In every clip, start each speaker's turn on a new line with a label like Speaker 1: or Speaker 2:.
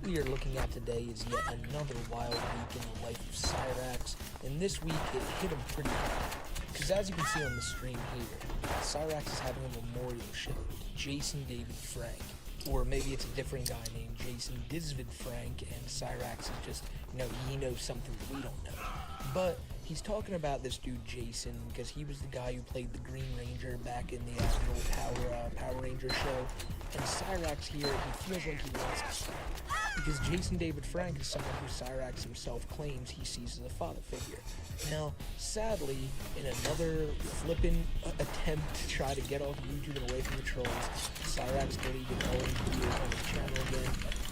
Speaker 1: we are looking at today is yet another wild week in the life of Cyrax, and this week it hit him pretty hard. Because as you can see on the stream here, Cyrax is having a memorial show to Jason David Frank. Or maybe it's a different guy named Jason Disvid Frank, and Cyrax is just, he knows something that we don't know. But he's talking about this dude Jason because he was the guy who played the Green Ranger back in the old Power Ranger show. And Cyrax here, he feels like he wants to stop. Because Jason David Frank is someone who Cyrax himself claims he sees as a father figure. Now, sadly, in another flippin' attempt to try to get off YouTube and away from the trolls, Cyrax deleted all his videos on his channel again.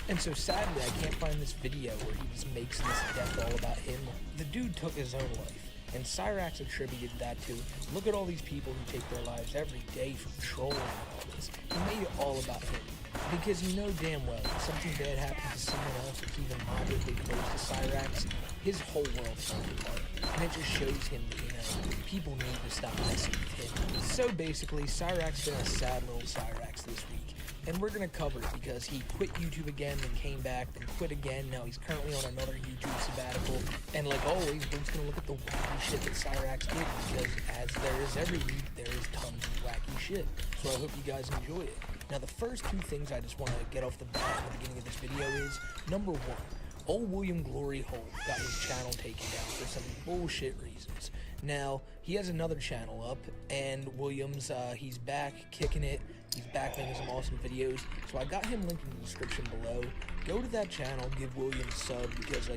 Speaker 1: And so sadly, I can't find this video where he just makes this death all about him. The dude took his own life, and Cyrax attributed that to, look at all these people who take their lives every day from trolling and all this. He made it all about him. Because you know damn well, if something bad happens to someone else that's even moderately close to Cyrax, his whole world falls apart. And it just shows him that, people need to stop messing with him. So basically, Cyrax been a sad little Cyrax this week. And we're going to cover it because he quit YouTube again, then came back, then quit again. Now he's currently on another YouTube sabbatical. And like always, we're just going to look at the wacky shit that Cyrax did, because as there is every week, there is tons of wacky shit. So I hope you guys enjoy it. Now the first two things I just want to get off the bat at the beginning of this video is, number one, old William Glory Hole got his channel taken down for some bullshit reasons. Now, he has another channel up, and Williams, he's back kicking it. He's back making some awesome videos. So I got him linked in the description below. Go to that channel, give William a sub, because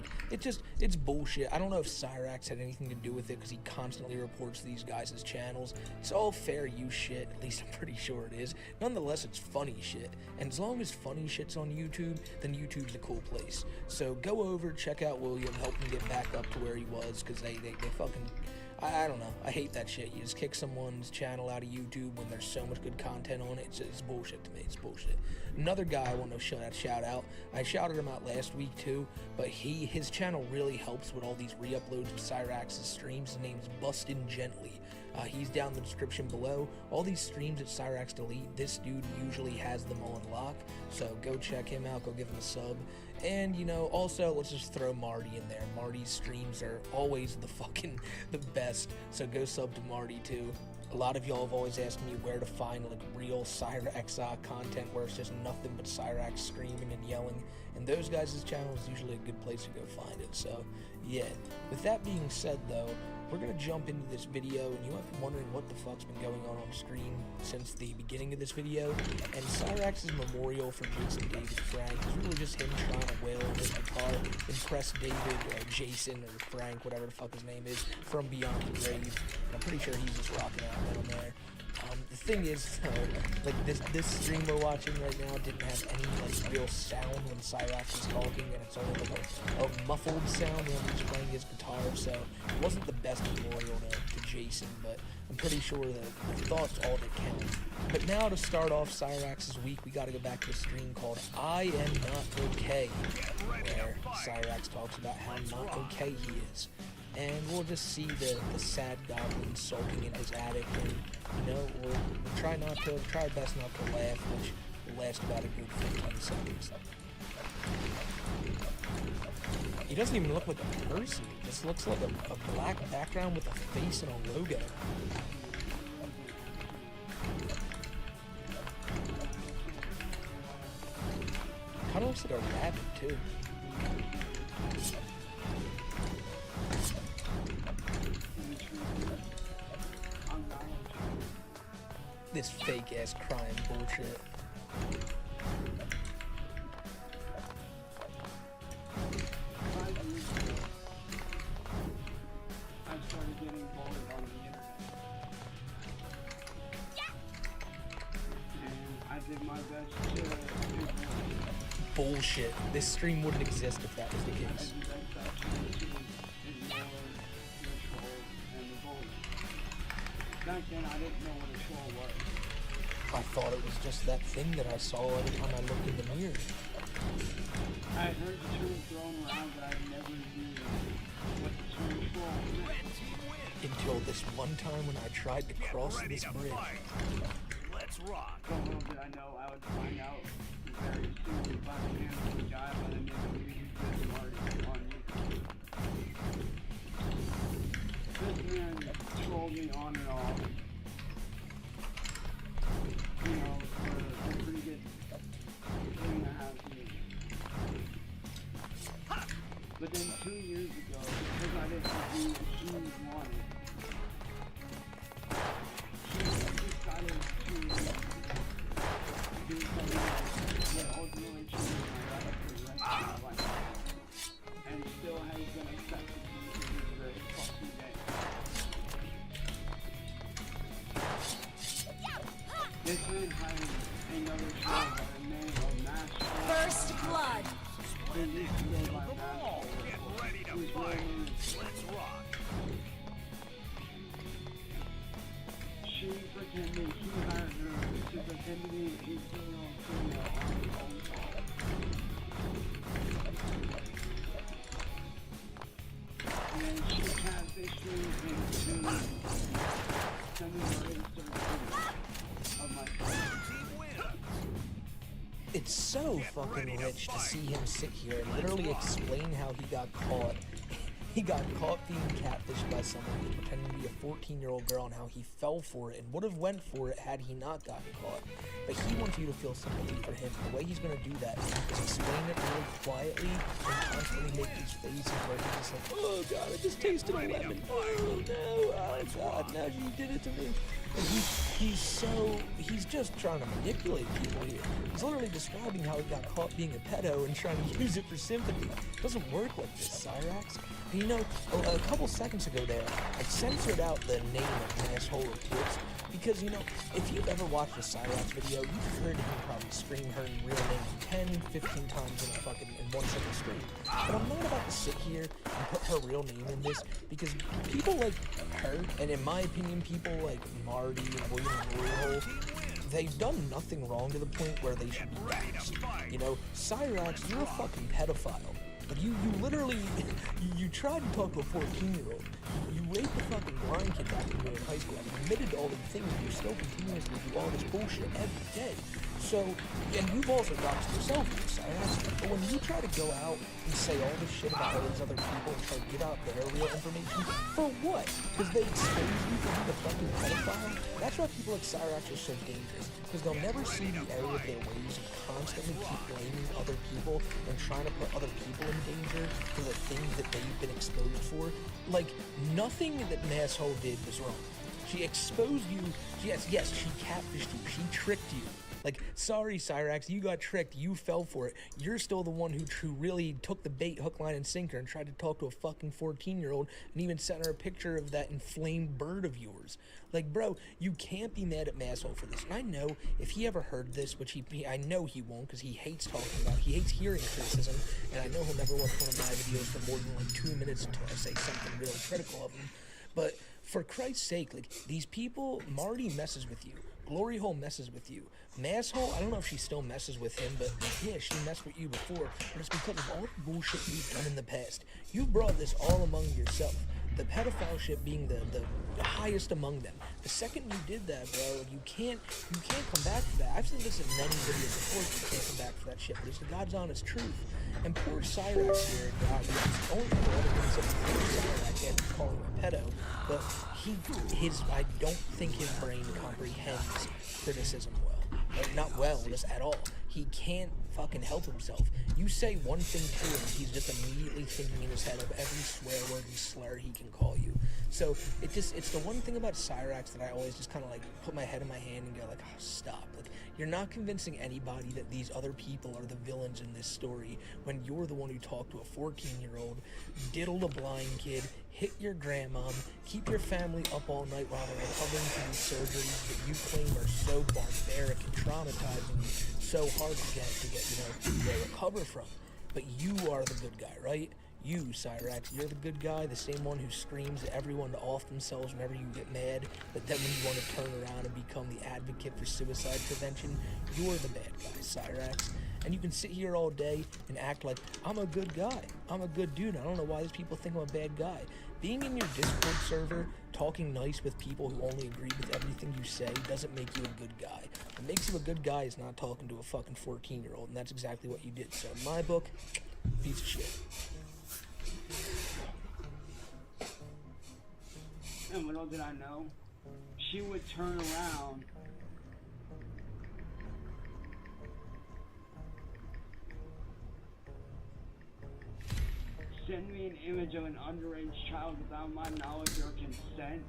Speaker 1: it's bullshit. I don't know if Cyrax had anything to do with it, because he constantly reports these guys' channels. It's all fair use shit, at least I'm pretty sure it is. Nonetheless, it's funny shit. And as long as funny shit's on YouTube, then YouTube's a cool place. So go over, check out William, help him get back up to where he was, because they fucking... I don't know. I hate that shit. You just kick someone's channel out of YouTube when there's so much good content on it. It's bullshit to me. It's bullshit. Another guy I want to shout out. I shouted him out last week too, but his channel really helps with all these re-uploads of Cyrax's streams. His name's Bustin' Gently. He's down in the description below. All these streams that Cyrax delete, this dude usually has them all in lock. So go check him out. Go give him a sub. And, also, let's just throw Marty in there. Marty's streams are always the best. So go sub to Marty, too. A lot of y'all have always asked me where to find, real Cyrax content where it's just nothing but Cyrax screaming and yelling. And those guys' channel is usually a good place to go find it. So, yeah. With that being said, though, we're going to jump into this video, and you might be wondering what the fuck's been going on screen since the beginning of this video. And Cyrax's memorial for Jason David Frank is really just him trying to wail on his guitar, impress David, or Jason, or Frank, whatever the fuck his name is, from beyond the grave. And I'm pretty sure he's just rocking out down there. The thing is, this stream we're watching right now didn't have any, real sound when Cyrax is talking, and it's only, a muffled sound when he's playing his guitar, so it wasn't the best memorial to Jason, but I'm pretty sure that the thought's all that counts. But now to start off Cyrax's week, we gotta go back to a stream called I Am Not Okay, where Cyrax talks about how not okay he is. And we'll just see the sad goblin sulking in his attic, and we'll try our best not to laugh, which will last about a good 15 seconds. He doesn't even look like a person. He just looks like a black background with a face and a logo. Kinda looks like a rabbit too. This fake ass crying bullshit.
Speaker 2: I started getting bullied on the internet. And I did my best to do
Speaker 1: bullshit. This stream wouldn't exist if that was the case.
Speaker 2: Back then, I didn't know what a troll was.
Speaker 1: I thought it was just that thing that I saw every time I looked in the mirror.
Speaker 2: I had heard the term thrown around, but I never knew what the term troll meant.
Speaker 1: Until this one time when I tried to cross this bridge.
Speaker 3: Let's rock.
Speaker 2: So little did I know I would find out very started seeing by the name of a guy by the name of Music Marty on YouTube. This man trolled me on and off, you know, for a pretty good 3.5 years. But then 2 years ago, because I didn't do what he wanted, he decided to do something that ultimately changed my life for the rest of my life. And still has been accepted to this very fucking day. This man hired another show by the name of Master.
Speaker 3: First blood.
Speaker 2: They used to go by Master. Who's really
Speaker 4: Let's rock.
Speaker 2: she pretended he hired her to pretend to be an 18-year-old female on her phone call. And then she catfished me into sending her Instagram of my phone.
Speaker 4: Team wins.
Speaker 1: It's so fucking rich to see him sit here and literally explain how he got caught. He got caught being catfished by someone who pretended to be a 14-year-old girl and how he fell for it and would have went for it had he not gotten caught. But he wants you to feel sympathy for him. The way he's going to do that is explain it really quietly and constantly make these faces where he's just like, oh god, I just tasted a lemon. Oh no, oh god, now you did it to me. And he's just trying to manipulate people here. He's literally describing how he got caught being a pedo and trying to use it for sympathy. It doesn't work like this, Cyrax. And you know, a couple seconds ago there, I censored out the name of Asshole Reports because, you know, if you've ever watched a Cyrax video, you've heard him probably scream her real name 10, 15 times in one single stream. But I'm not about to sit here and put her real name in this because people like her, and in my opinion, people like Marty and William Royal, they've done nothing wrong to the point where they should be doxxed. You know, Cyrax, you're a fucking pedophile. Like you literally, you tried to talk to a 14-year-old. You raped a fucking blind kid back when you were in high school. You admitted to all these things, and you still continuously do all this bullshit every day. So, and you've also doxed yourself, Cyrax. But when you try to go out and say all this shit about all these other people and try to get out their real information, for what? Because they expose you to be the fucking pedophile? That's why people like Cyrax are so dangerous. Because they'll never see the error of their ways and constantly keep blaming other people and trying to put other people in danger for the things that they've been exposed for. Like, nothing that Masshole did was wrong. She exposed you. Yes, she catfished you. She tricked you. Like, sorry, Cyrax, you got tricked. You fell for it. You're still the one who really took the bait, hook, line, and sinker and tried to talk to a fucking 14-year-old and even sent her a picture of that inflamed bird of yours. Like, bro, you can't be mad at Masshole for this. And I know if he ever heard this, which I know he won't because he hates talking about, he hates hearing criticism, and I know he'll never watch one of my videos for more than like 2 minutes until I say something really critical of him. But for Christ's sake, like, these people, Marty messes with you. Glory Hole messes with you. Masshole, I don't know if she still messes with him, but yeah, she messed with you before. But it's because of all the bullshit you've done in the past. You brought this all among yourself. The pedophile shit being the highest among them. The second you did that, bro, you can't come back for that. I've said this in many videos before, you can't come back for that shit, but it's the God's honest truth. And poor Cyrax here, God, he's only the other things that Cyrax and calling him a pedo, but I don't think his brain comprehends criticism well. Like, not well, just at all. He can't fucking help himself. You say one thing to him, he's just immediately thinking in his head of every swear word and slur he can call you. So it's the one thing about Cyrax that I always just kind of like put my head in my hand and go like, oh, stop. Like, you're not convincing anybody that these other people are the villains in this story when you're the one who talked to a 14-year-old, diddled a blind kid, hit your grandmom, keep your family up all night while they're recovering from these surgeries that you claim are so barbaric and traumatizing you, so hard to recover from. But you are the good guy, right? You, Cyrax, you're the good guy, the same one who screams at everyone to off themselves whenever you get mad, but then when you want to turn around and become the advocate for suicide prevention, you're the bad guy, Cyrax. And you can sit here all day and act like, I'm a good guy, I'm a good dude, I don't know why these people think I'm a bad guy. Being in your Discord server, talking nice with people who only agree with everything you say doesn't make you a good guy. What makes you a good guy is not talking to a fucking 14-year-old, and that's exactly what you did. So in my book, piece of shit.
Speaker 2: And little did I know, she would turn around send me an image of an underage child without my knowledge or consent.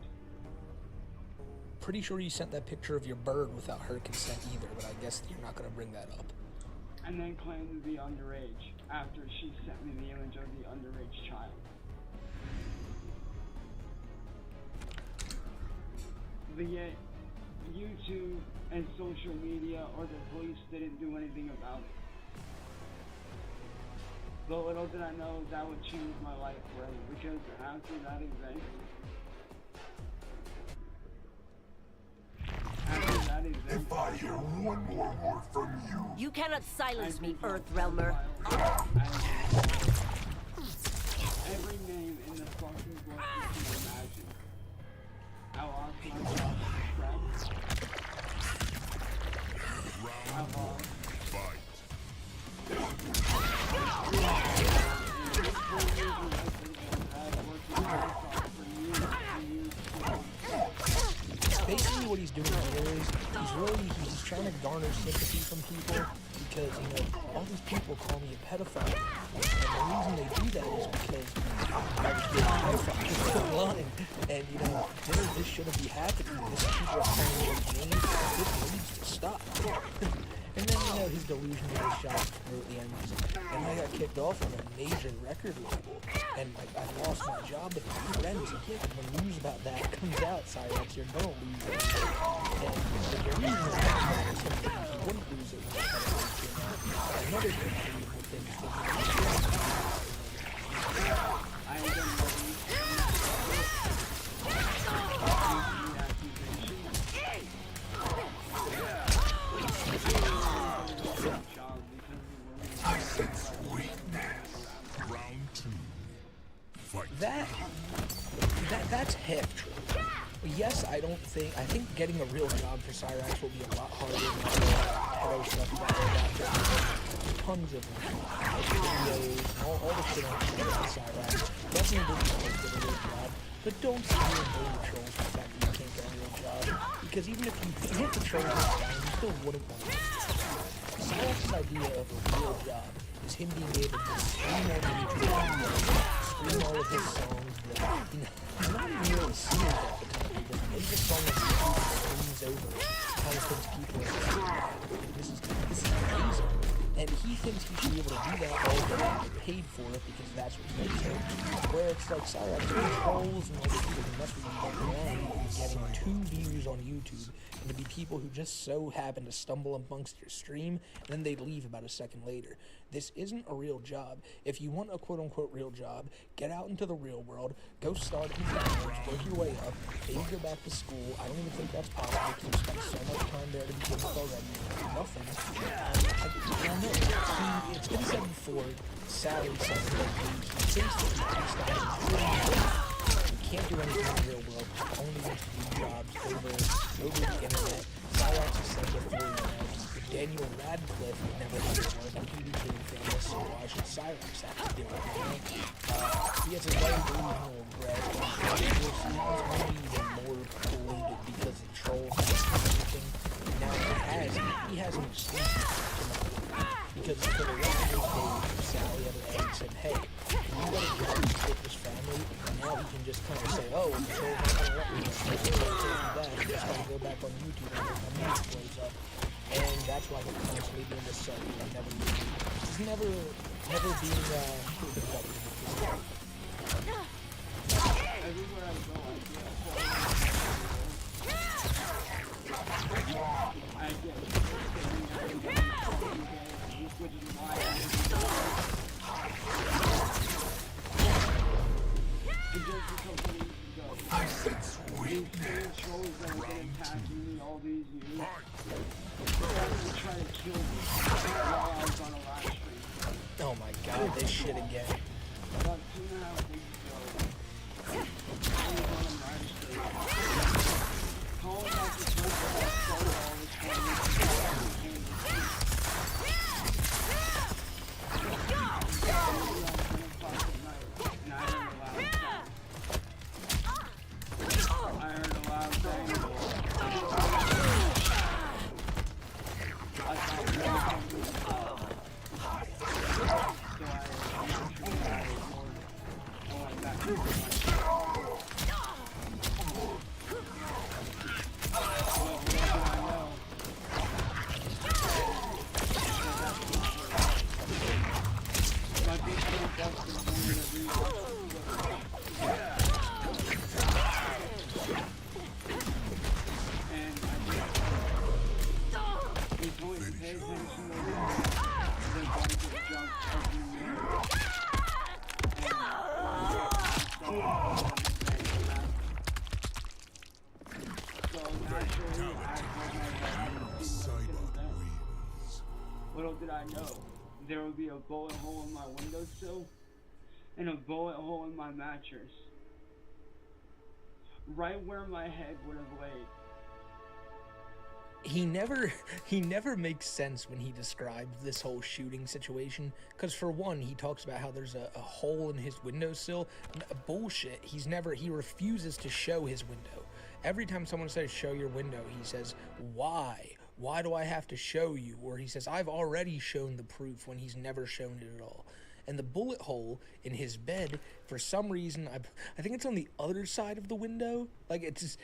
Speaker 1: Pretty sure you sent that picture of your bird without her consent either, but I guess you're not going to bring that up.
Speaker 2: And then claim to be underage after she sent me the image of the underage child. But yet, YouTube and social media or the police didn't do anything about it. But little did I know that would change my life forever, because after that event,
Speaker 3: If I hear one more word from you,
Speaker 4: You cannot silence me, Earthrealmer.
Speaker 2: every name in the fucking book you can imagine. I lost my job as a friend. I lost.
Speaker 3: fight.
Speaker 1: Basically what he's doing here is he's trying to garner sympathy from people because, you know, all these people call me a pedophile. And the reason they do that is because I was being a pedophile online. And, you know, this shouldn't be happening. This people are calling me names. This needs to stop. And then, you know, his delusion with his shop completely ends. And I got kicked off on a major record label. And I lost my job with my friends. And yet, when news about that comes out, Cyrax, you're gonna lose it. And the reason is that you wouldn't lose it with another beautiful thing is
Speaker 2: I am getting ready.
Speaker 3: I sense weakness. Round two. Fight.
Speaker 1: That's half true. Yes, I think getting a real job for Cyrax will be a lot harder than pedo stuff about tons of videos, all the shit on Cyrax. Definitely will get a real job, but don't sit here and blame the trolls for the fact that you can't get a real job. Because even if you hit the trolls down, you still wouldn't want it. Cyrax's idea of a real job is him being able to stream on YouTube, stream all of his songs, that, you know, he's not even really singing all the time. Maybe the song on YouTube streams over kind of things people are like, this is amazing. And he thinks he should be able to do that all day and get paid for it because that's what he makes. Where it's like Cyrax trolls and all the people who must be getting 2 views on YouTube, and to be people who just so happen to stumble amongst your stream, and then they leave about a second later. This isn't a real job. If you want a quote-unquote real job, get out into the real world, go start in McDonald's, work your way up, maybe go back to school. I don't even think that's possible because you spend so much time there to begin with already. Nothing. I don't know. It's been said before, sadly, he thinks that he can't do anything in the real world. He only wants to do jobs over the internet. Cyrax has said before, you know, Daniel Radcliffe would never have to work, and he became famous, so why should Cyrax have to do it? You know? He has a very delusional grasp on things. He was only even more polluted because the trolls and everything. Now he has an excuse to not. Because for the rest of his days, Sally ever said, hey, you got a job to fit this family, and now he can just kind of say, oh, the trolls aren't going to let me that. He just got to go back on YouTube and make my music blows up. And that's why he's constantly doing this stuff. He's never being productive with this stuff.
Speaker 2: Everywhere I go, I get which is why just a couple weeks ago,
Speaker 3: I sense
Speaker 2: these
Speaker 3: weakness.
Speaker 2: trolls that have been attacking me all these years decided to try to kill me while I was on a live stream.
Speaker 1: Oh my god, this shit again.
Speaker 2: About 2.5 weeks ago, actually act like my dad wins. Little did I know, there would be a bullet hole in my windowsill and a bullet hole in my mattress. Right where my head would have laid.
Speaker 1: He never makes sense when he describes this whole shooting situation, because for one, he talks about how there's a hole in his windowsill. Bullshit. He refuses to show his window. Every time someone says show your window, he says, why do I have to show you? Or he says, I've already shown the proof, when he's never shown it at all. And the bullet hole in his bed, for some reason, I think it's on the other side of the window. Like, it's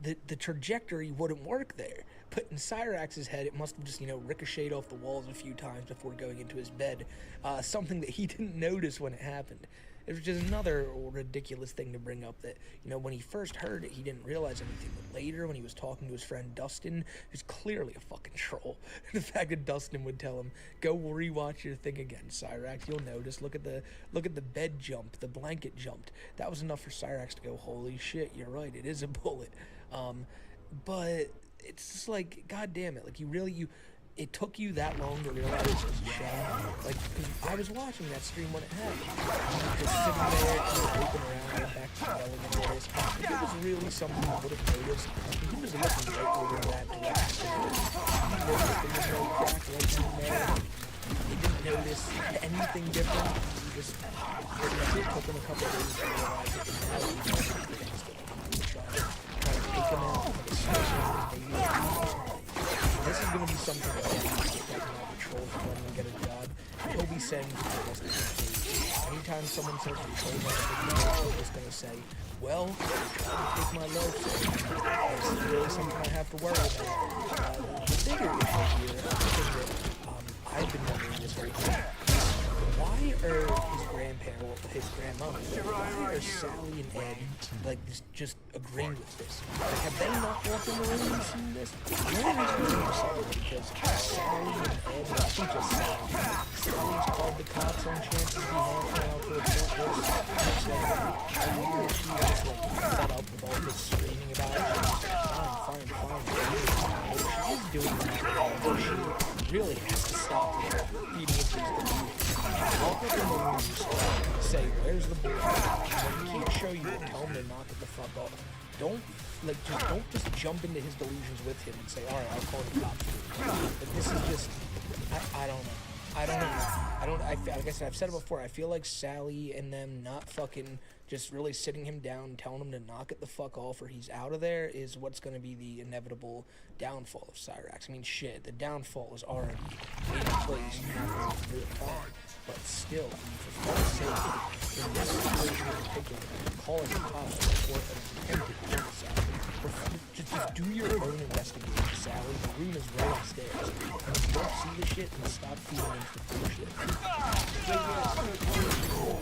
Speaker 1: the trajectory wouldn't work there. But in Cyrax's head, it must have just, ricocheted off the walls a few times before going into his bed. Something that he didn't notice when it happened. It was just another ridiculous thing to bring up, that, when he first heard it, he didn't realize anything. But later, when he was talking to his friend Dustin, who's clearly a fucking troll, the fact that Dustin would tell him, go rewatch your thing again, Cyrax, you'll notice, look at the bed jump, the blanket jumped. That was enough for Cyrax to go, holy shit, you're right, it is a bullet. But it's just like, god damn it, like, it took you that long to realize it was a sham. Like, because I was watching that stream when it happened. Just sitting there, looking around, going back to yelling and all this. If it was really something you would have noticed, he was looking right over in that direction. He noticed there was no crack right in there. He didn't notice anything different. He just, it took him a couple of days to realize it. And now he knows things that he trying to take him out of the situation. This is going to be something that he's taking out the trolls when we get a job. He'll be saying to the rest of the day, anytime someone says the trolls on a video, he's just going to say, well, they're trying to take my life, so this is really something I have to worry about. The bigger issue here, the thing that I've been wondering this whole time, why are his grandmother, why are Sally and Ed, like, just agreeing with this? Like, have they not walked in the room and seen this? One of these really upsetting, because Sally and Ed, I think just Sally's called the cops on Chance's behalf now to report this. So, I wonder if she was, like, fed up with all this screaming about it. Fine. But she is doing that, she really has to stop feeding into these delusions. Walk up in the rooms, say, where's the boy? When he can't show you, tell him to knock it the fuck off. Don't just jump into his delusions with him and say, alright, I'll call the cops. But this is just, I don't know. Like I said, I've said it before, I feel like Sally and them not fucking just really sitting him down, telling him to knock it the fuck off or he's out of there is what's going to be the inevitable downfall of Cyrax. I mean, shit, the downfall is already in place. You're not going to do it fine. But still, I mean, for fuck's sake, in this situation in particular, calling the cops to report an attempted homicide. Just do your own investigation, Sally. The room is right upstairs. And if you don't see the shit, then stop feeding into the bullshit.
Speaker 2: They say, oh,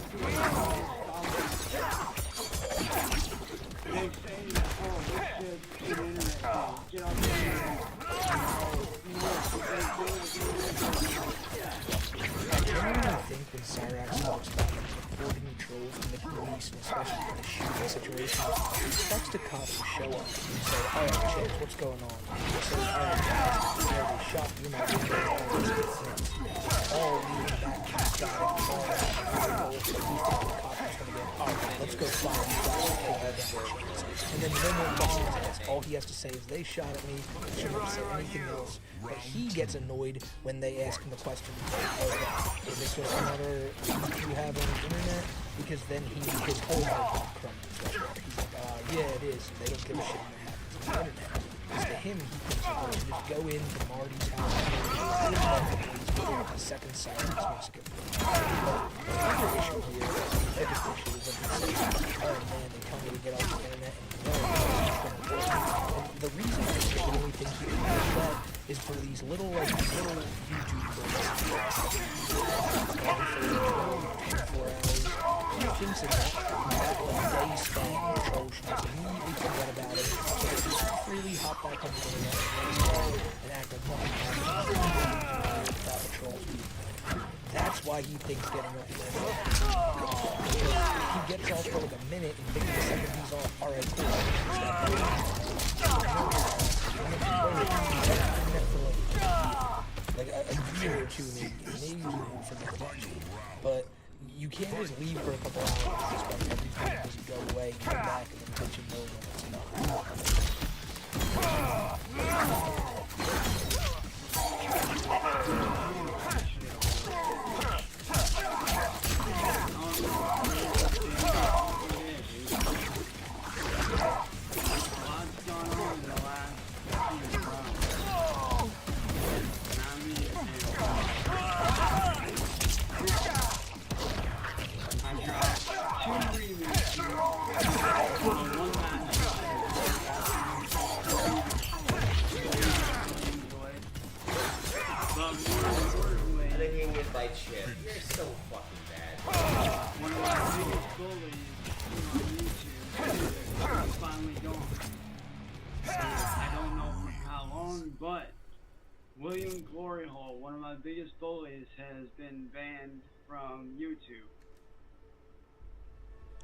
Speaker 2: this is an internet thing. Get on the internet.
Speaker 1: I genuinely think when Cyrax talks about reporting trolls to the police, and especially in a shooting situation, he expects the cops to show up and say, alright, Chance, what's going on? He says, alright, guys, they shot through my window, all leading back to this guy, all we think the cops are going to go, alright, let's go find these guys, and then no more questions asked. All he has to say is, they shot at me, he shouldn't have said anything else. But he gets annoyed when they ask him the question, is this just another leak you have on the internet? Because then his whole heart crumbles right there. He's like, yeah, it is. They don't give a shit when it happens on the internet. Because to him, he thinks, oh, you just go into Marty's house and the second Cyrax makes a good point. But the other issue here, the biggest issue is that they say, oh man, they tell me to get off the internet and the reason I genuinely think he would do that is for these little YouTube he thinks that day span troll should just immediately forget about it, so they can freely hop back on the internet and act like nothing happened without the trolls being there. That's why he thinks getting up there. If he gets off for like a minute and thinks the second he's off, alright, cool. can't just leave for a couple hours and expect every time it doesn't go away and come back and then bitch and know when it's not.
Speaker 5: Fight shit. You're so fucking bad.
Speaker 2: One of my biggest bullies on YouTube is finally gone. I don't know for how long, but William Gloryhole, one of my biggest bullies, has been banned from YouTube.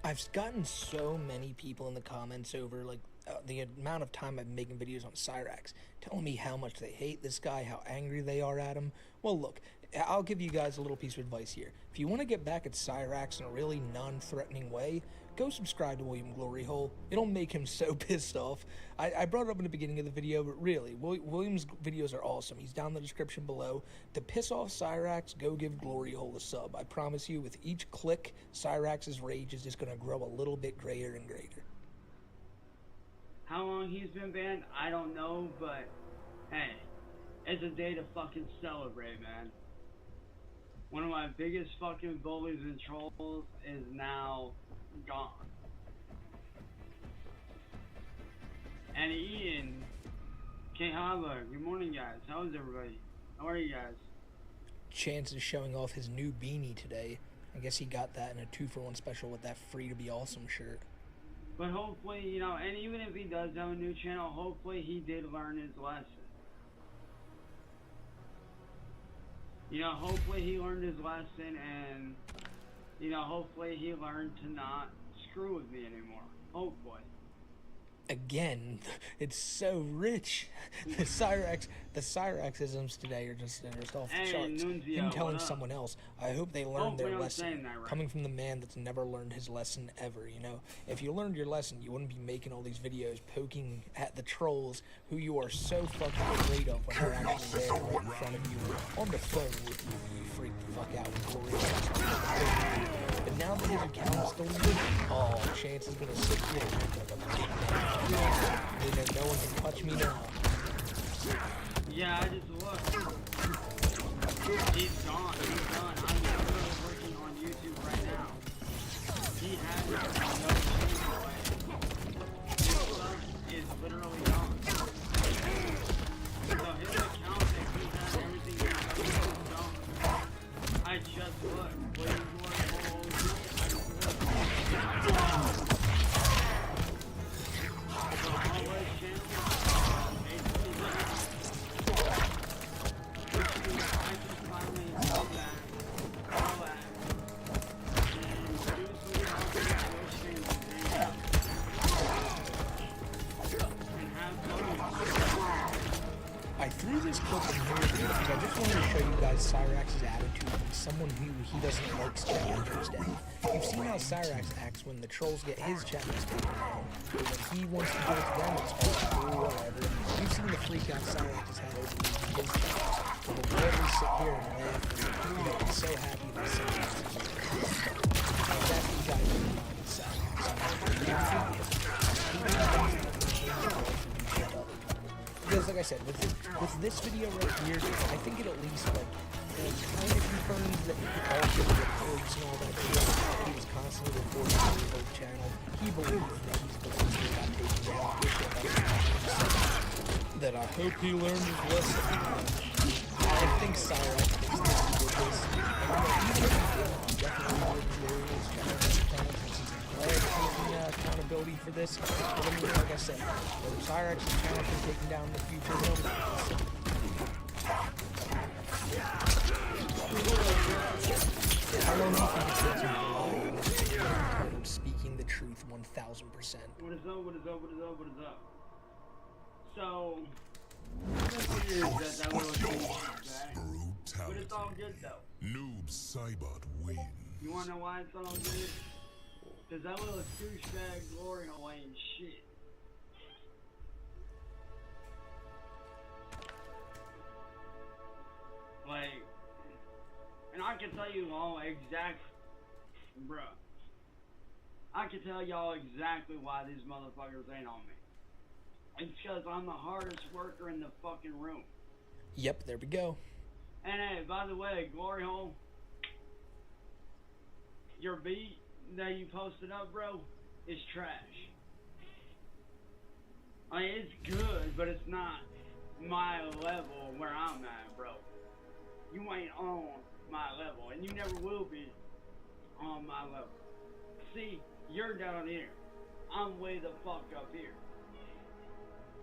Speaker 1: I've gotten so many people in the comments over like the amount of time I've been making videos on Cyrax, telling me how much they hate this guy, how angry they are at him. Well, look, I'll give you guys a little piece of advice here. If you want to get back at Cyrax in a really non-threatening way, go subscribe to William Gloryhole. It'll make him so pissed off. I brought it up in the beginning of the video, but really, William's videos are awesome. He's down in the description below. To piss off Cyrax, go give Gloryhole a sub. I promise you, with each click, Cyrax's rage is just going to grow a little bit greater and greater.
Speaker 2: How long he's been banned, I don't know, but hey, it's a day to fucking celebrate, man. One of my biggest fucking bullies and trolls is now gone. And Ian, Kehava, good morning guys. How is everybody? How are you guys?
Speaker 1: Chance is showing off his new beanie today. I guess he got that in a 2-for-1 special with that Free to Be Awesome shirt.
Speaker 2: But hopefully, you know, and even if he does have a new channel, hopefully he did learn his lesson. You know, hopefully he learned his lesson and, you know, hopefully he learned to not screw with me anymore. Hopefully.
Speaker 1: Again, it's so rich. The Cyraxisms today are just off the
Speaker 2: Hey,
Speaker 1: charts.
Speaker 2: Nunzio,
Speaker 1: Him telling
Speaker 2: what up?
Speaker 1: someone else, I hope they learned their
Speaker 2: Hopefully I'm
Speaker 1: lesson.
Speaker 2: saying that right.
Speaker 1: Coming from the man that's never learned his lesson ever, you know? If you learned your lesson, you wouldn't be making all these videos poking at the trolls who you are so fucking afraid of when they're actually there right in front of you on the phone with you. You freak the fuck out with Glory. But now that his account is deleted, oh, Chance is gonna sit here and look like a big man. They know no one can touch me now.
Speaker 2: Yeah, I just looked. He's gone. He's done. I'm literally working on YouTube right now. He has no channel away. His stuff is literally gone. So his account that he has everything he has is gone. I just looked. William Gloryhole, I just looked. So all his channels basically gone. I just finally saw that, and do some help streams and have fun.
Speaker 1: I threw this clip in here because I just wanted to show you guys Cyrax's attitude when someone who he doesn't like challengers down. You've seen how Cyrax acts when the trolls get his challenge taken down, or when he wants to go with them, it's hard to do or whatever. You've seen the freak out Cyrax has had over losing his challenge. And we'll gladly sit here and laugh and, you know, be so happy that Cyrax is here. That's what you guys do with Cyrax. Because like I said, with this video right here, I think it at least like kind of confirms that all the reports and all that shit, he was constantly reporting on his old channel. He believed that he's supposed to got taken down. That I hope he learned his lesson. I think Cyrax thinks that he did this. And even if he didn't, he definitely would clear his channel since he's glad taking accountability for this. But I mean, like I said, whether Cyrax's channel can be taken down in the future, nobody knows. I don't know if you can get speaking the truth 1000%.
Speaker 2: What is up, what is up, what is up, what is up? So, that little thing was bad. But it's all good though.
Speaker 3: Noob Saibot wins.
Speaker 2: You wanna know why it's all good? Cause that little douchebag Glory hole ain't shit. Like, and I can tell you all bruh. I can tell y'all exactly why these motherfuckers ain't on me. It's because I'm the hardest worker in the fucking room.
Speaker 1: Yep, there we go.
Speaker 2: And hey, by the way, Glory Hole, your beat that you posted up, bro, is trash. I mean, it's good, but it's not my level where I'm at, bro. You ain't on my level, and you never will be on my level. See, you're down here. I'm way the fuck up here.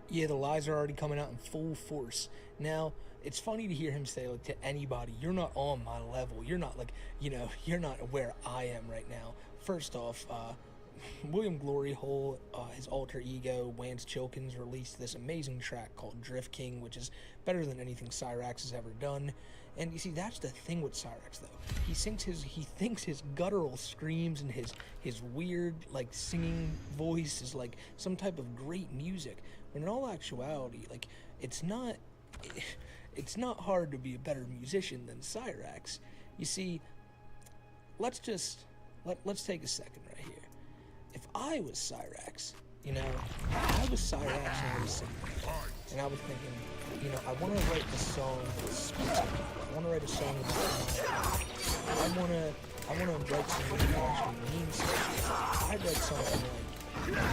Speaker 1: Yeah, the lies are already coming out in full force. Now, it's funny to hear him say, like, to anybody, you're not on my level. You're not, like, you know, you're not where I am right now. First off, William Glory Hole, his alter ego, Wance Chilkins, released this amazing track called Drift King, which is better than anything Cyrax has ever done. And you see, that's the thing with Cyrax, though. He thinks his guttural screams and his weird, like, singing voice is like some type of great music. When in all actuality, like, it's not hard to be a better musician than Cyrax. You see, let's take a second right here. If I was Cyrax, you know, I was Cyrax and I was singing, and I was thinking, you know, I want to write a song that speaks to people. I want to write a song about I want to write something that actually means something. I'd write something like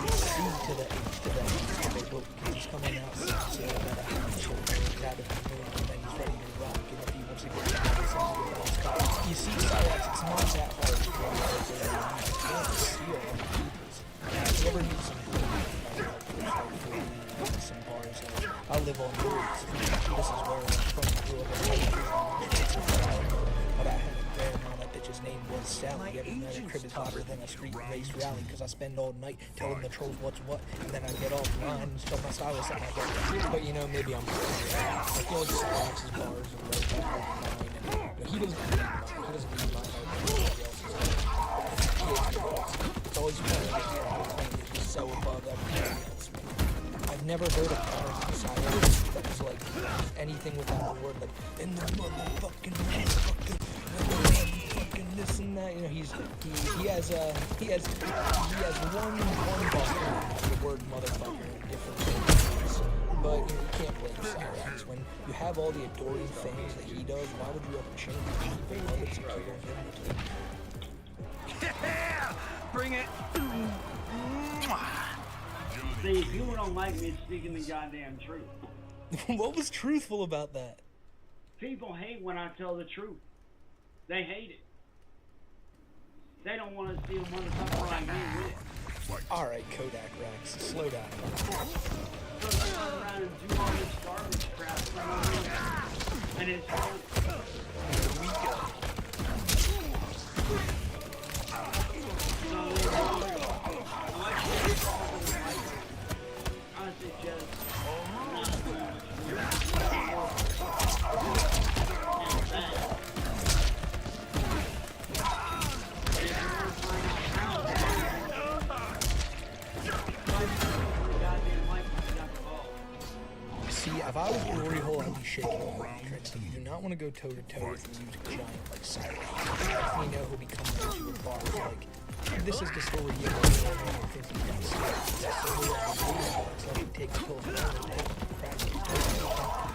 Speaker 1: C to the H to the H to the book. He's coming out so that I have children. He's out of the moon and then he's ready to rock. And if he wants to get down, you see, Cyrax, it's not that hard to write a seal on people's. If you ever need some some bars, I live on the roads. This is where I'm from. Grew up in but I had a grandma, that bitch's name was Sally. Every night a crib is hotter than a street race rally, cause I spend all night telling the trolls what's what, and then I get offline and tell my stylist that I get. But you know, maybe I'm like, you'll just watch his bars and write that offline. And he doesn't need mine. He doesn't need my help. Nobody else's. It's always funny to he's so above everything else. I've never heard of bars in Cyrax that was like anything without the word, like, in the motherfucking this and that. You know, he has one buffer, the word motherfucker in different ways. But you know, you can't blame Cyrax. When you have all the adoring things that he does, why would you ever change it? People love it, so keep on giving it to him.
Speaker 6: Yeah! Bring it!
Speaker 2: See, people don't like me speaking the goddamn truth.
Speaker 1: What was truthful about that?
Speaker 2: People hate when I tell the truth. They hate it. They don't want to see a motherfucker like me with it.
Speaker 1: Alright, Kodak Rex, slow down.
Speaker 2: So they run around and do all this garbage crap for no reason. And it's I suggest
Speaker 1: See, if I was Glory Hole, I'd be shaking all my tricks. You do not want to go toe-to-toe with a music giant like Cyrax. You know he'll be coming at you with bars like, this is the story you know, think you can see. It's a story of the video. It's like you take the pills and crack it,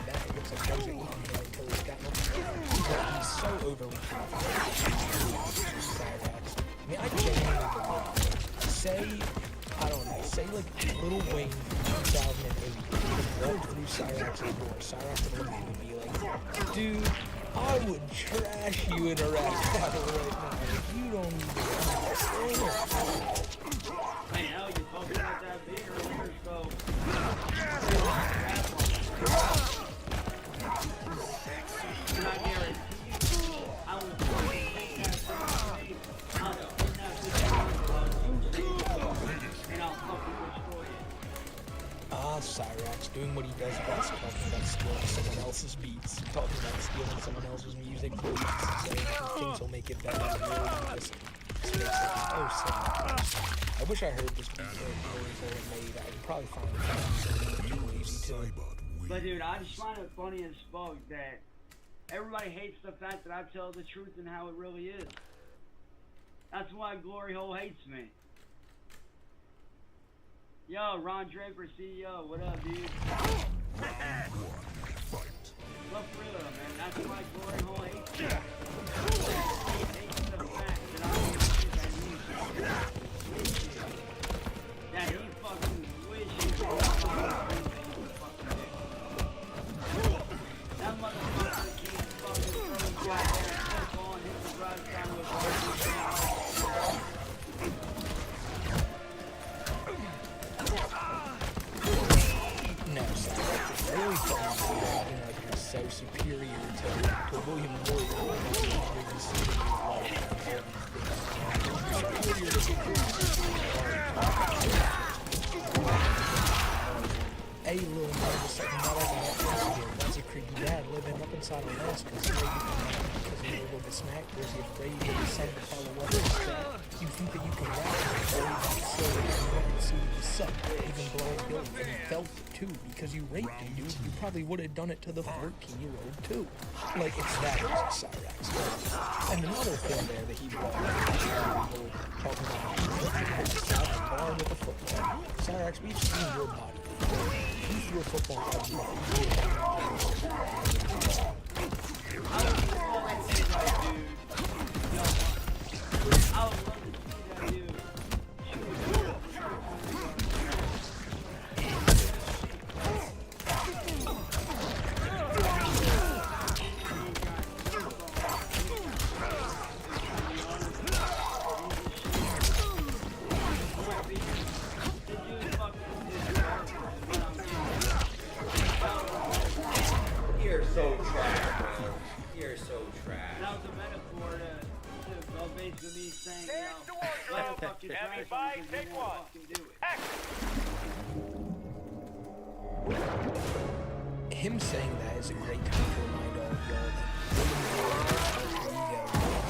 Speaker 1: back. It looks like those are eating him until he's got nothing. But he's so overly confident. Cyrax. I mean, I genuinely believe, I don't know, say like Lil Wayne from 2008 walked through Cyrax's door. Cyrax would look at him and be like, dude, I would trash you in a rap battle right now. Like, you don't need to understand.
Speaker 2: hey, hell, you posted out that beat earlier, so and I guarantee you, I will take that from you, I'll take that video and I'll fucking destroy it.
Speaker 1: Cyrax doing what he does best, talking about stealing someone else's beats, talking about stealing someone else's music beats, saying he thinks he'll make it better than really listen. This makes it oh so much. I wish I heard this beat that made. I'd probably find it too lazy to.
Speaker 2: But dude, I just find it funny as fuck that everybody hates the fact that I tell the truth and how it really is. That's why Glory Hole hates me. Yo, Ron Draper, CEO, what up, dude? Look for real, man. That's why Glory Hole hates me. He hates the fact that I that he fucking wishes that motherfucker can't fucking throw his goddamn football and hit the right down with
Speaker 1: No, Cyrax is really fun. Like you're so superior to William Warrior. Superior to little nervous, like not like an Why's a creepy dad living up inside a house because he's a little bit smacked, or is he afraid of his son to follow what his track? You think that you can rap so you can see you suck, even blow a bill, and he felt it too, because you raped him, dude. You probably would have done it to the 14-year-old too. Like, it's that easy, Cyrax. And another thing there that he brought up, talking about bar with a football. Cyrax, we've seen your body. You threw a football
Speaker 2: I would love to see that dude. I would love to see that dude.
Speaker 5: You're so trash, man. You're so trash.
Speaker 2: That was a metaphor to go basically me saying, you know, let a fucking trash on because you won't fucking do it.
Speaker 1: Him saying that is a great time to remind all of y'all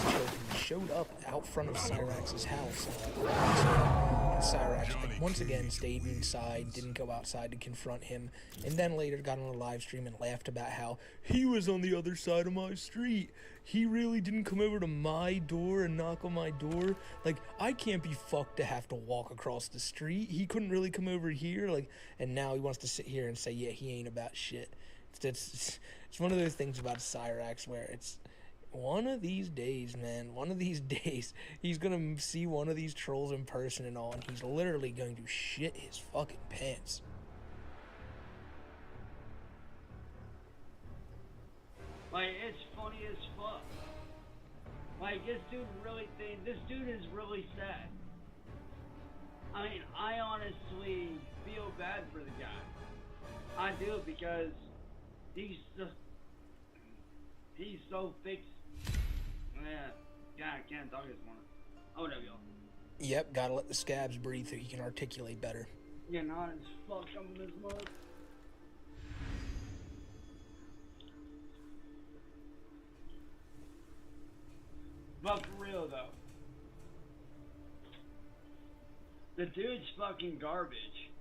Speaker 1: that he showed up out front of Cyrax's house. And Cyrax, like, once again, stayed inside, didn't go outside to confront him, and then later got on a live stream and laughed about how he was on the other side of my street. He really didn't come over to my door and knock on my door. Like, I can't be fucked to have to walk across the street. He couldn't really come over here. Like, and now he wants to sit here and say, yeah, he ain't about shit. It's one of those things about Cyrax where it's one of these days, man, one of these days, he's gonna see one of these trolls in person and all, and he's literally going to shit his fucking pants.
Speaker 2: Like, it's funny as fuck. Like, this dude is really sad. I mean, I honestly feel bad for the guy. I do, because he's so fixed. Yeah, I can't talk this morning. Oh, whatever, y'all.
Speaker 1: Yep, gotta let the scabs breathe so he can articulate better.
Speaker 2: Yeah, not as fuck on this mug. But for real though, the dude's fucking garbage.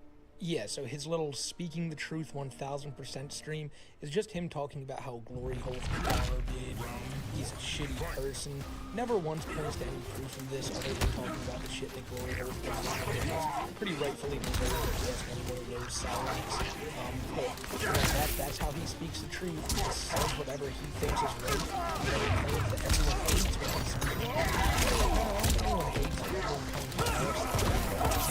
Speaker 1: Yeah, so his little Speaking the Truth 1000% stream is just him talking about how Glory Hole's garbage, he's a shitty person. Never once points to any proof of this other than talking about the shit that Glory Hole's done. Pretty rightfully deserved that he has one of those salaries. But that's how he speaks the truth. He just says whatever he thinks is right. He claims that everyone hates what he speaks. Everyone hates everyone coming to us.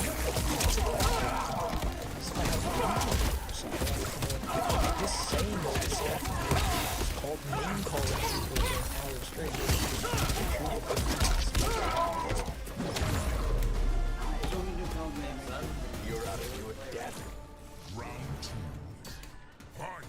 Speaker 1: This same old stuff is called name calling people for an hour straight. You're out of your depth.
Speaker 3: Round 2. Fight!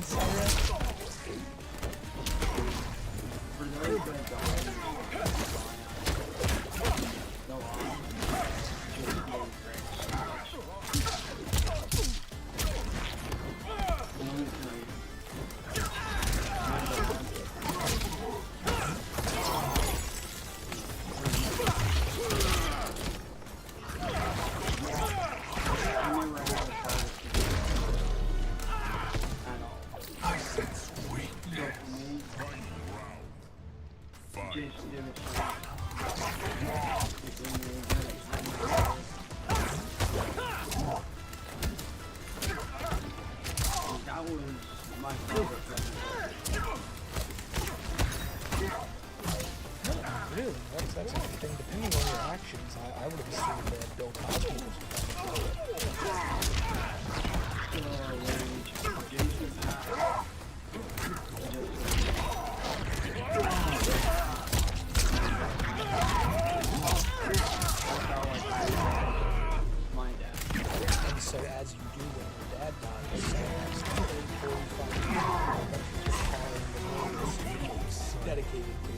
Speaker 1: against Cyrax?
Speaker 2: For those that don't know, go on. Just get great. Let me tell you. That was my favorite present.
Speaker 1: Really? That's interesting. Depending on your actions, I would have assumed that Bill Cosby was
Speaker 2: My dad.
Speaker 1: And so as you do when your dad dies, Cyrax dedicated to it.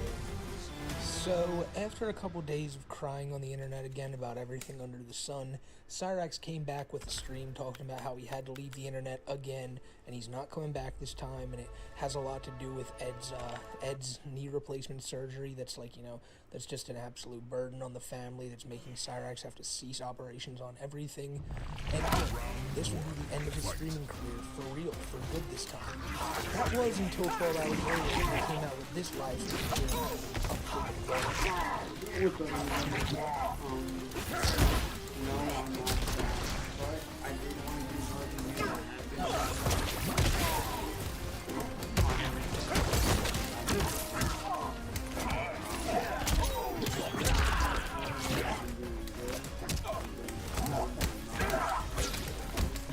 Speaker 1: So, after a couple days of crying on the internet again about everything under the sun, Cyrax came back with a stream talking about how he had to leave the internet again, and he's not coming back this time, and it has a lot to do with Ed's knee replacement surgery. That's like, you know, that's just an absolute burden on the family that's making Cyrax have to cease operations on everything. And this will be the end of his streaming career for real, for good this time. That was until 12 hours later when he came out with this live stream doing
Speaker 2: No, I'm not sad, but I did want to do something new. I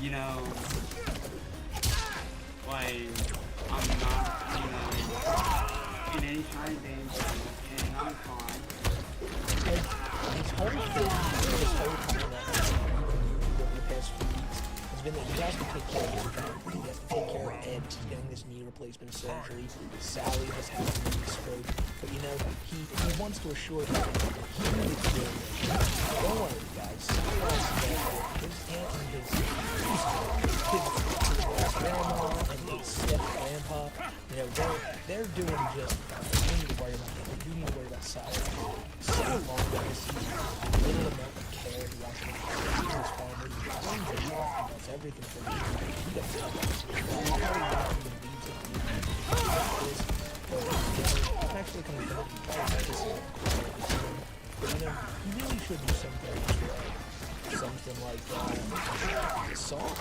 Speaker 2: you know, like, I'm not, you know, in any kind of danger, and I'm fine.
Speaker 1: His whole thing, this whole time that he's been over the past few weeks has been that he has to take care of his family. He has to take care of Ed, who's getting this knee replacement surgery. Sally has had a knee stroke. But you know, he wants to assure them that he is doing it. Don't worry, guys. His aunt and his grandma and his step-grandpa, you know, they're doing just fine. You don't need to worry about them. You need to worry about Sally. So long ago, this season, little amount of care he wants to take care of his family. He does everything for them. He does everything. I'm actually coming back and try to make this but you know, he really should do something something like a song.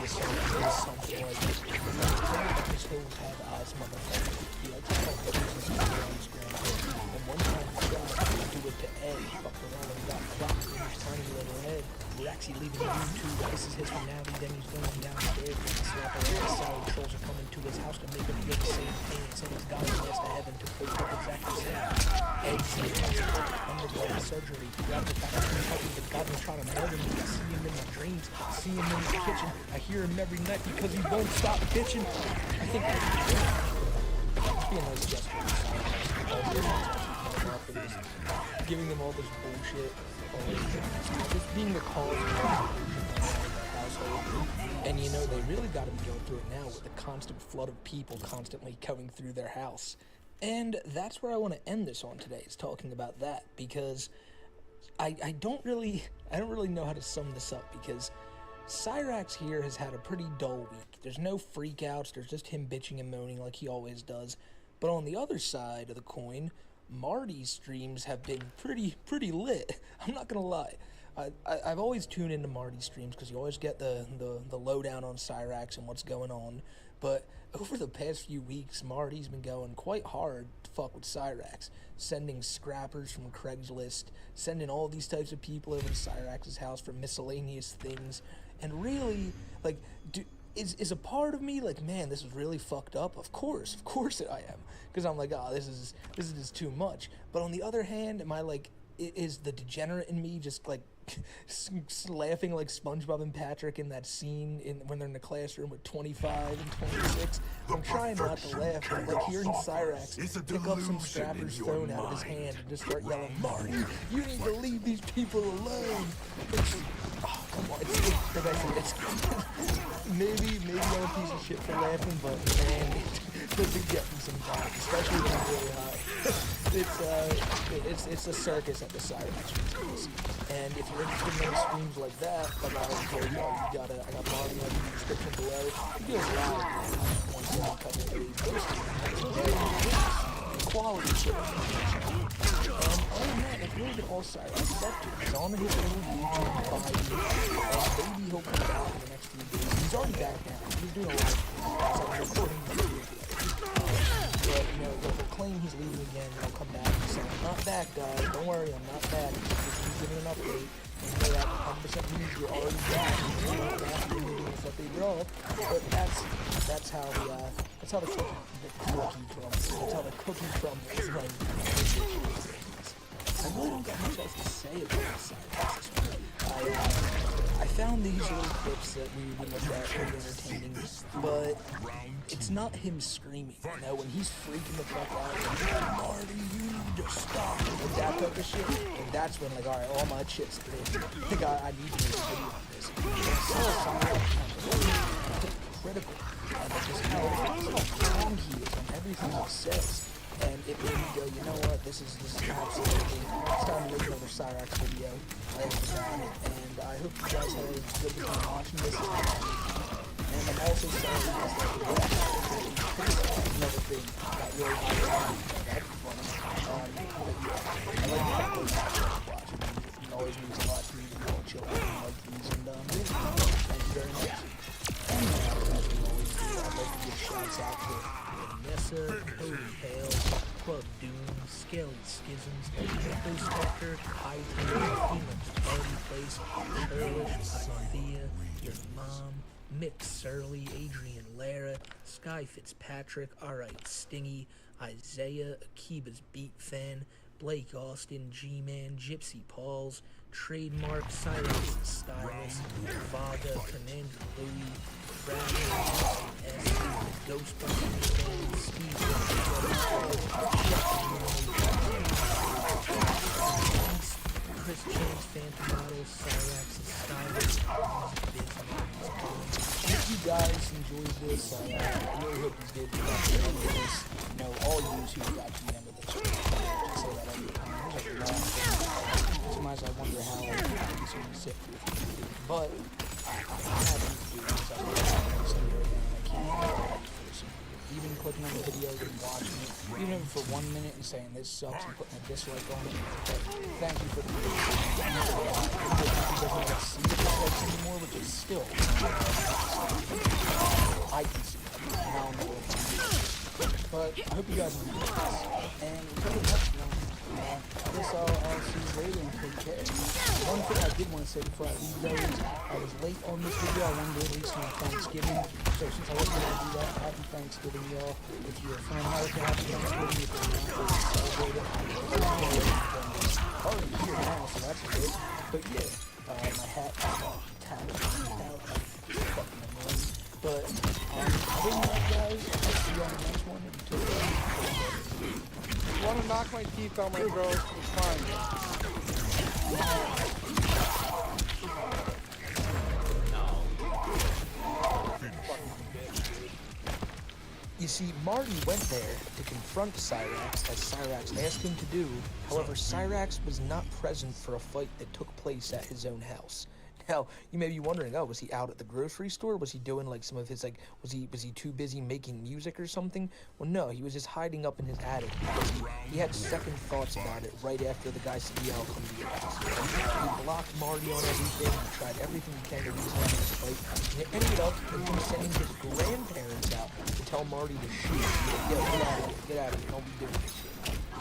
Speaker 1: Something like this whole have eyes motherfucker. He likes to talk about business with his grandpa. And one time he tried to do it to Ed, fucked around and got clocked in his tiny little head. We're actually leaving YouTube. This is his finale. Then he's going downstairs with the slap around. Sally trolls are coming to his house to make him do the same thing. And he's gone to heaven to post up exactly the same. Ed's undergoing surgery. Grab the back and help me. The God was trying to murder me. I see him in my dreams. I see him in the kitchen. I hear him every night because he won't stop bitching. I think that's be a nice gesture. Giving them all this bullshit. Just being the cause of the household. And you know, they really got to be going through it now with the constant flood of people constantly coming through their house. And that's where I want to end this on today, is talking about that, because I don't really know how to sum this up, because Cyrax here has had a pretty dull week. There's no freakouts, there's just him bitching and moaning like he always does. But on the other side of the coin, Marty's streams have been pretty lit. I'm not gonna lie. I've always tuned into Marty's streams because you always get the lowdown on Cyrax and what's going on. But over the past few weeks, Marty's been going quite hard to fuck with Cyrax, sending scrappers from Craigslist, sending all these types of people over to Cyrax's house for miscellaneous things. And really, like, is a part of me like, man, this is really fucked up? Of course I am, because I'm like, oh, this is just too much. But on the other hand, am I like, is the degenerate in me just like laughing like SpongeBob and Patrick in that scene when they're in the classroom with 25 and 26. I'm trying not to laugh, but like hearing Cyrax pick up some strapper's phone out of his hand and just start yelling, "Marty, you need to leave these people alone." It's, oh, come on, like I said, it's maybe I'm a piece of shit for laughing, but man, it doesn't get me sometimes, especially when I'm really high. It's a circus at the Cyrax streams. And if you're interested in streams like that, like I already told you, I got Marty in the description below. He goes live once in a couple of days. Quality shit. And other than that, that's really been all Cyrax is up to. He's on his little YouTube body, and maybe he'll come back in the next few days. He's already back now. He's doing a live stream. So I'm recording the video today. But, you know, they'll claim he's leaving again, and he'll come back and say, "I'm not back, guys. Don't worry, I'm not back. He's giving an update." And you know that 100% means you're already back. You're not back to doing stuff they draw. But that's how the cookie crumbles when I really don't got much else to say about Cyrax this week. I found these little clips that we looked at pretty entertaining, but it's not him screaming. You know, when he's freaking the fuck out, like, "Marty, you need to stop," like that type of shit. And that's when, like, all right, all my shit's crazy. Like, I need to make a video on this. It's so critical of just how strong he is on everything he says. And it made me go, you know what, this is absolutely, it's time to make another Cyrax video. I about it, and I hope you guys had a good time watching this. And I'm also sorry because another thing that really that'd be funny. I like the fact that watching. It always means a lot to me to be able to chill out like these, and thank you very much. And as we always do, I'd like to give shouts out to Nessa, Cody Hale, Club Doom, Skelly Schisms, Echo Spectre, Hightail, Phoenix, Party Place, Earlish, Isaiah, Your Mom, Mick Surly, Adrian Lara, Sky Fitzpatrick, Alright Stingy, Isaiah, Akiba's Beat Fan, Blake Austin, G-Man, Gypsy Pauls, Trademark, Cyrus Stylus, Vaga, Commander Louie, Crowder, S, Ghostbusters Fan, Steve, Chris James, Phantom Model, Cyrax, Stylus, if you guys enjoyed this, I really hope you did get to the end of this. You know, all you who got to the end of this. I say that every time. There's a lot of things. Sometimes I wonder how I can sort of sit through it. But I have to do this. I sit here again and I can't. Even clicking on the video and watching it, even for 1 minute and saying this sucks and putting a dislike on it. But thank you for the video. He doesn't want to see the dislikes anymore, which is still I can see it. Now I'm not working on it. But I hope you guys enjoyed this. And until the next one, I guess I'll see you later and take care. One thing I did want to say before I leave though is I was late on this video. I wanted to release my Thanksgiving. So since I wasn't going to do that, happy Thanksgiving, y'all. If you're from America, happy Thanksgiving. If you're not, celebrate it. I'm already here now, so that's good. But yeah, my hat is tattered out. Fucking annoying. But other than that, guys, I'll see you on the next one. Until then,
Speaker 6: You want to knock my teeth out, my bro? It's fine.
Speaker 1: you see, Marty went there to confront Cyrax, as Cyrax asked him to do. However, Cyrax was not present for a fight that took place at his own house. Now, you may be wondering, oh, was he out at the grocery store? Was he doing, like, some of his, like, was he too busy making music or something? Well, no, he was just hiding up in his attic because he had second thoughts about it right after the guy said, yeah, I'll come to your house. He blocked Marty on everything. He tried everything he can to reason out this fight. And it ended up with him sending his grandparents out to tell Marty to shoot. Like, yo, get out of here, don't be doing this shit.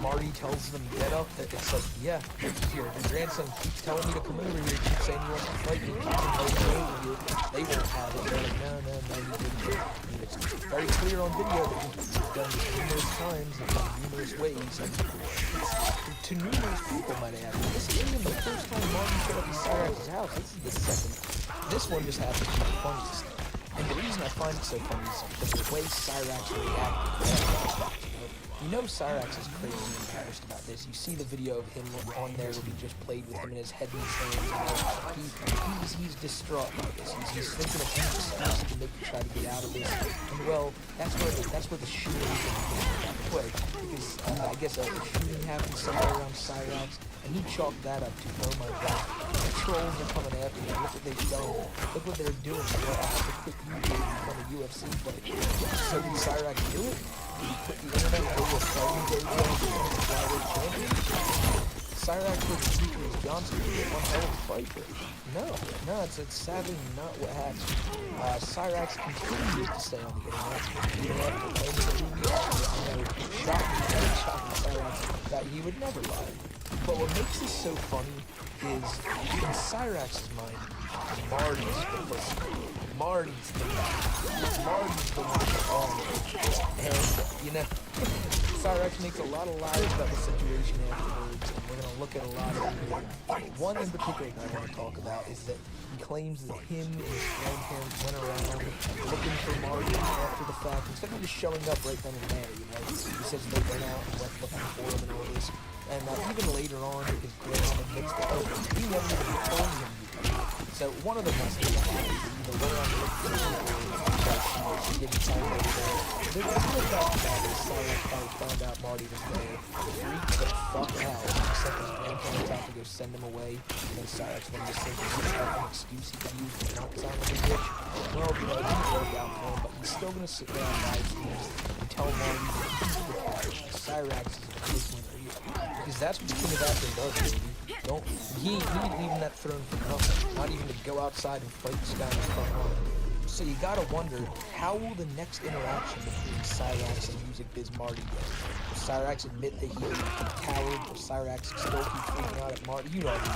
Speaker 1: Marty tells them, get up. It's like, yeah, your grandson keeps telling me to come over here. Keeps saying he wants to fight me. Keeps inviting me over here. They won't have it. They're like, no, you didn't. And it's very clear on video that he's done it numerous times and in numerous ways. And to numerous people, might I add. This isn't even the first time time you showed up at Cyrax's house, this is the second. This one just happens to be the funniest. And the reason I find it so funny is because the way Cyrax reacted. You know Cyrax is crazy embarrassed about this. You see the video of him on there where he just played with him in his head in his hands. He's distraught by this. He's thinking of some excuse to make you try to get out of this. And well, that's where the shooting comes into play. Because I guess a shooting happened somewhere around Cyrax, and he chalked that up to, oh my god, the trolls are coming after me. Look what they've done. Look what they're doing. Well, I have to quit YouTube and become a UFC fighter. So did Cyrax do it? Did he quit the internet and go to a fighting game and become a flyweight champion? Cyrax versus Demetrius Johnson would be one hell of a fight, but no, it's sadly not what happened. Cyrax continues to stay on the internet, even after playing the movie. Shocking Cyrax that he would never lie. But what makes this so funny is, in Cyrax's mind, Marty's the pussy. Marty's the one. And, you know, Cyrax makes a lot of lies about the situation afterwards, and we're going to look at a lot of them. One in particular that I want to talk about is that he claims that him and his grandparents went around looking for Marty after the fact, instead of just showing up right then and there, you know. He says they went out and went looking for him and all this. And even later on, his grandma admits that, oh, he never even told him. So one of them must be either went on to look for him or she didn't tell him they were there. The real fact about this, Cyrax found out Marty was there, freaked the fuck out, and sent his grandparents out to go send him away, and then Cyrax then just thinks it's just an excuse he could use for not sounding like a bitch. Well, you know, it didn't work out for him, but he's still gonna sit there on live streams and tell Marty that he's the guy. Cyrax is a good winner here. Because that's what the King of Aspen does, baby. He ain't leaving that throne for nothing. Not even to go outside and fight this guy in the front line. So you gotta wonder, how will the next interaction between Cyrax and Music Biz Marty go? Will Cyrax admit that he's a coward? Will Cyrax still keep freaking out at Marty? You already know.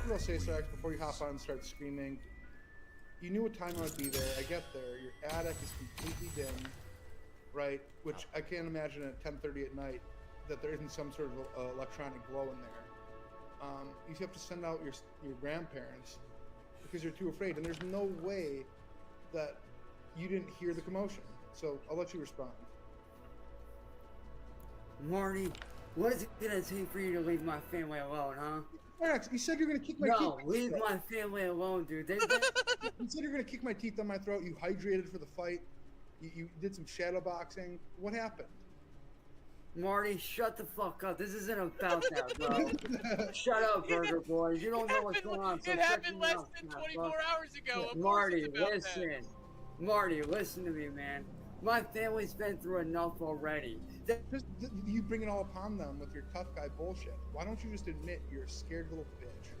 Speaker 6: I will say, Cyrax, before you hop on and start screaming, you knew what time I would be there. I get there, your attic is completely dim, right? Which I can't imagine at 10:30 at night that there isn't some sort of electronic glow in there. You have to send out your grandparents because you're too afraid, and there's no way that you didn't hear the commotion. So I'll let you respond.
Speaker 2: Marty, what is it gonna take for you to leave my family alone, huh?
Speaker 6: Cyrax, you said you're gonna kick my teeth.
Speaker 2: No, leave my family alone, dude.
Speaker 6: You said you're gonna kick my teeth down my throat. You hydrated for the fight. You did some shadow boxing. What happened?
Speaker 2: Marty, shut the fuck up. This isn't about that, bro. Shut up, Burger Boys. You don't know what's going on. So
Speaker 7: it happened less than 24 hours ago.
Speaker 2: Marty, listen. Marty, listen to me, man. My family's been through enough already.
Speaker 6: You bring it all upon them with your tough guy bullshit. Why don't you just admit you're a scared little bitch?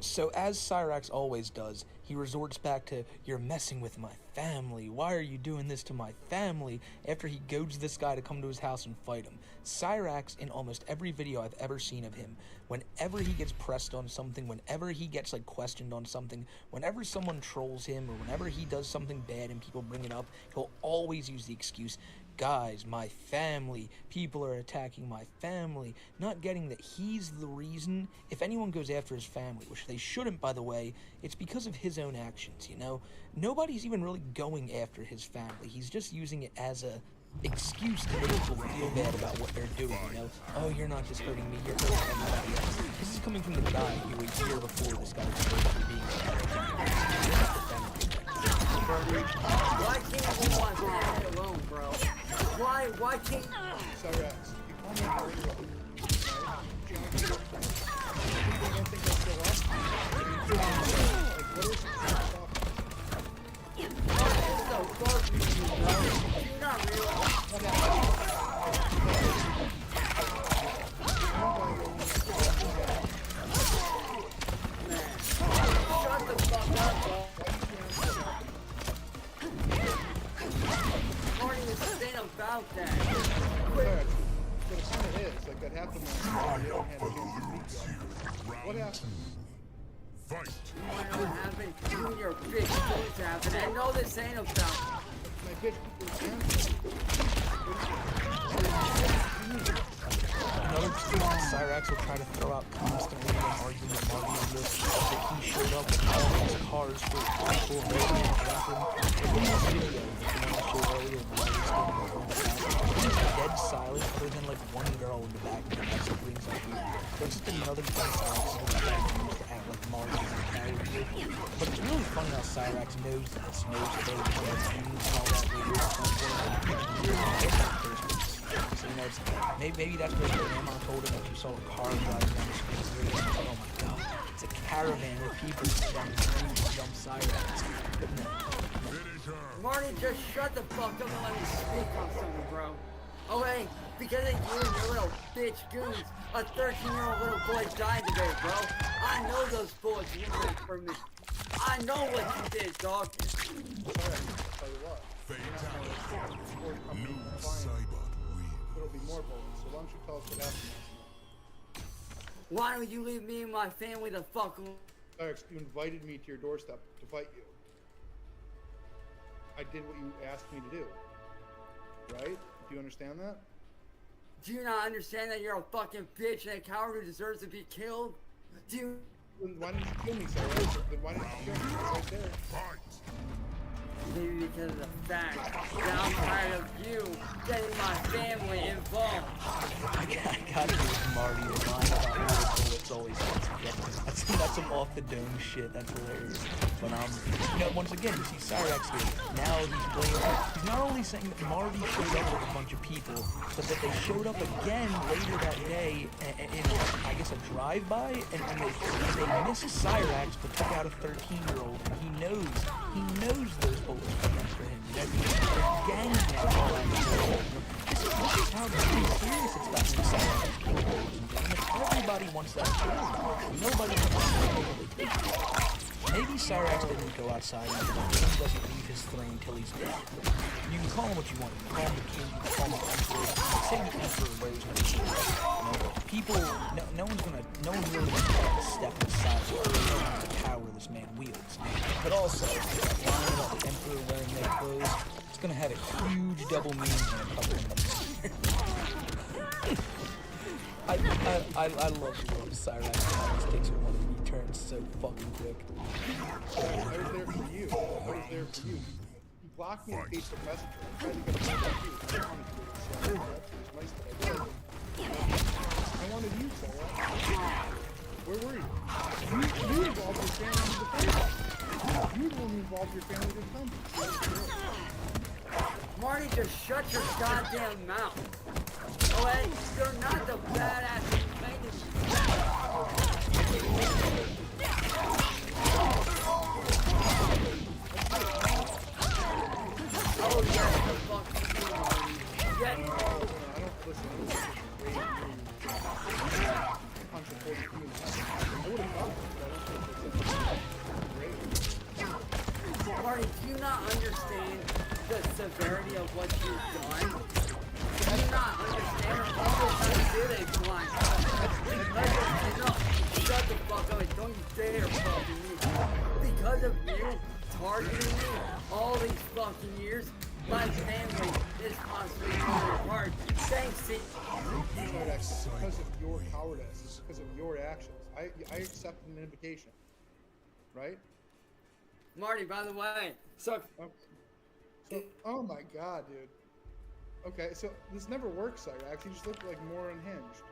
Speaker 1: So as Cyrax always does, he resorts back to, you're messing with my family. Why are you doing this to my family? After he goads this guy to come to his house and fight him. Cyrax, in almost every video I've ever seen of him, whenever he gets pressed on something, whenever he gets questioned on something, whenever someone trolls him, or whenever he does something bad and people bring it up, he'll always use the excuse, guys, my family, people are attacking my family, not getting that he's the reason. If anyone goes after his family, which they shouldn't, by the way, it's because of his own actions, you know? Nobody's even really going after his family. He's just using it as a excuse to make people feel bad about what they're doing, you know? Oh, you're not just hurting me, you're hurting everybody else. This is coming from the guy who a year before this guy was supposed to be being
Speaker 2: Why can't you want family alone, bro? Why can't you?
Speaker 6: Cyrax, you call me a murderer. You don't think that's still up? What is
Speaker 2: So fuck you, bro. You're not real. Man, shut the fuck up, bro. Marty, this ain't about that.
Speaker 6: Cyrax, but it kind of is. Like that happened when you had a chance to speak yet. What happened?
Speaker 3: Fight!
Speaker 2: You wanna know what happened? You and your bitch things happened. I know this ain't about
Speaker 6: My bitch,
Speaker 1: Cyrax will try to throw out constantly an argument with Marty on this, that he showed up with all these cars for people voting and jumping. But in this video, the one I showed earlier, Marty's getting over in the back, he's dead silent other than like one girl in the back, and that's what brings up here. There's just another thing Cyrax is going to act like Marty is carried here. But it's really funny how Cyrax knows this, knows that they're and all that radio. So, you know, it's, maybe that's what your grandma told him, that you saw a car driving down the street. Oh my god, it's a caravan of people down the street to jump Cyrax.
Speaker 2: Marty, just shut the fuck up and let me speak on something, bro. Okay? Because of you and your little bitch goons, a 13-year-old little boy died today, bro. I know those bullets you did for me. I know what you did, dog.
Speaker 6: Tell you what.
Speaker 3: New Cybot
Speaker 6: There'll be more bullets, so why don't you tell us what happened?
Speaker 2: Why don't you leave me and my family the fuck alone?
Speaker 6: Cyrax, you invited me to your doorstep to fight you. I did what you asked me to do. Right? Do you understand that?
Speaker 2: Do you not understand that you're a fucking bitch and a coward who deserves to be killed? Do you...
Speaker 6: Then why didn't you kill me, Cyrax? Then why didn't you kill me? It's right there.
Speaker 2: Maybe because of the fact that I'm tired of you getting my family involved.
Speaker 1: I gotta give Marty the line about where the bullets always want to get him. That's some off the dome shit. That's hilarious. But you know, once again, you see Cyrax here. Now he's blaming. He's not only saying that Marty showed up with a bunch of people, but that they showed up again later that day in I guess a drive-by, and they missed Cyrax but took out a 13-year-old, and he knows those bullets were meant for him. That the gang now all out. This is how serious it's gotten in Cyrax, ladies and gentlemen. Everybody wants that kill. Nobody wants to kill. Maybe Cyrax didn't go outside and he doesn't leave his throne until he's dead. You can call him what you want. You can call him the king, you can call him the emperor. Say the emperor wears no shield. You know, people, no one's really gonna step aside the power this man wields. But also, lying about the emperor wearing no clothes, it's gonna have a huge double meaning in a couple of months. I love Cyrax. It takes one of the turns so fucking quick.
Speaker 6: I was there for you. You blocked me in Facebook Messenger. I tried to get a hold of you. I didn't want to do it. So it was nice that I did. I wanted you, Cyrax. Where were you? You involved your family in the defense. You the one who involved your family in the defense.
Speaker 2: Marty, just shut your goddamn mouth. Okay? You're not the badass you claim to be. Oh, yes, the fuck you do, Marty. Yeah.
Speaker 6: I don't listen. I would have thought that.
Speaker 2: Marty, do you not understand the severity of what you've done? Do you not understand how you did a blind? Shut the fuck up and don't you dare fucking me. Because of you targeting me all these fucking years, my family is constantly falling apart. Thanks to
Speaker 6: It's because of your cowardice. It's because of your actions. I accept an invitation. Right?
Speaker 2: Marty, by the way, so
Speaker 6: Oh my god, dude. Okay, so this never works, Cyrax. You just look like more unhinged.